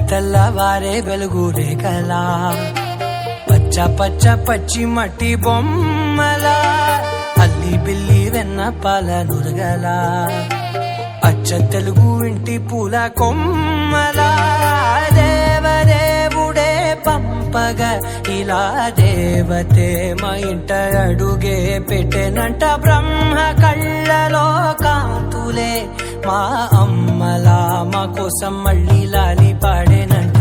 తెల్లవారే వెలుగు రేఖలా పచ్చ పచ్చ పచ్చి మట్టి బొమ్మలా అల్లి బిల్లి వెన్న పాల నురగలా అచ్చ తెలుగు ఇంటి పూల కొమ్మలా దేవదేవుడే పంపగా ఇలా దేవతే మా ఇంట అడుగే పెట్టెనంట బ్రహ్మ కళ్ళలో కాంతులే మా అమ్మలా మా కోసం మళ్ళీ లాలి పాడేనంట.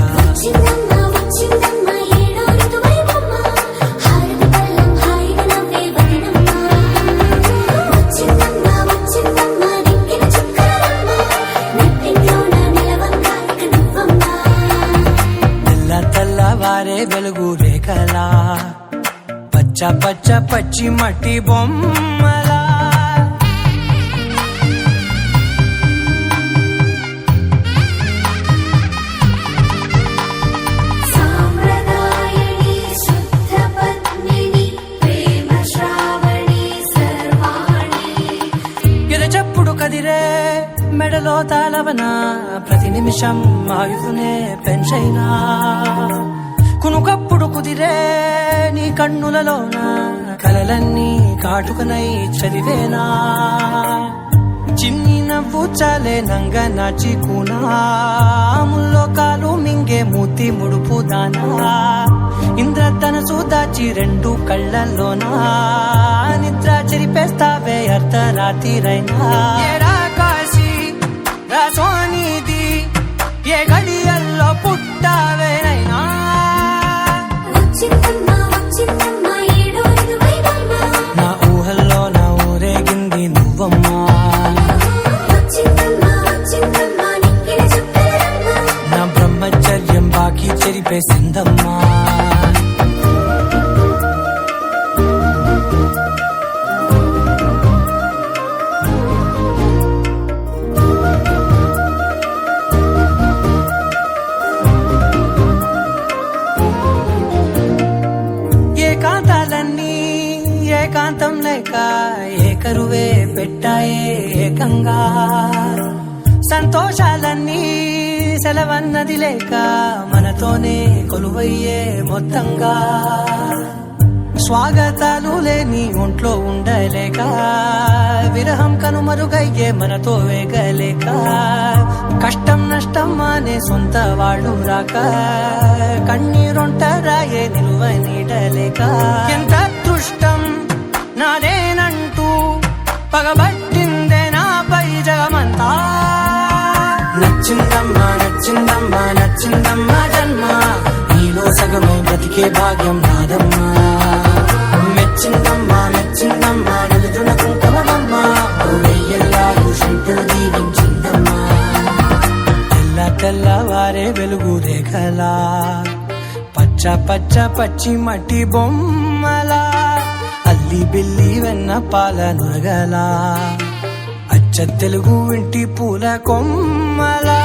తెల్లవారే వెలుగు రేఖలా పచ్చ పచ్చ పచ్చి మట్టి బొమ్మలా ఎరచప్పుడు కదిరే మెడలో తాళవన ప్రతి నిమిషం ఆయుధునే పెంచైనా కునుకప్పుడు కుదిరే నీ కన్నులలోన కలలన్నీ కాటుకనై చదివేనా చిన్ని నవ్వు చాలే నంగ నాచి కూనాముల్లో కాలు మింగే మూతి ముడుపు దానా ఇంద్రధనసు దాచి రెండు కళ్ళల్లోనా నిద్ర చెరిపేస్తావే అర్ధరాత్రిరైనా కాశీ రాసోనిది ఏ గడియల్లో పుట్టావేనైనా నా ఊహల్లో నా ఊరేగింది నువ్వమ్మా నా బ్రహ్మచర్యం బాకీ చెరిపేసిందమ్మా. ఏకాంతాలన్నీ ఏకాంతం లేక ఏకరువే పెట్టాయే ఏకంగా సంతోషాలన్నీ సెలవన్నది లేక మనతోనే కొలువయ్యే మొత్తంగా స్వాగతాలు లేని ఒంట్లో ఉండలేక విరహం కనుమరుగయ్యే మనతో వేగలేక కష్టం నష్టం అనే సొంత వాళ్ళు రాక కన్నీరొంటరాయే నిలువ నీడలేక ఎంత అదృష్టం నాదేనంటూ పగబట్టిందే నాపై జగమంతా నచ్చిందమ్మా నచ్చిందమ్మా నచ్చిందమ్మా జన్మ నీలో సగమే బ్రతికే భాగ్యం నాదమ్మా మెచ్చిందమ్మా మెచ్చిందమ్మా నలుదున కుంకమమ్మా వెయ్యల్లాలు శంకరు దీవించిందమ్మా. తెల్లవారే వెలుగు రేఖలా పచ్చ పచ్చ పచ్చి మట్టి బొమ్మలా అల్లి బిల్లి వెన్న పాల నురగలా అచ్చ తెలుగు ఇంటి పూల కొమ్మలా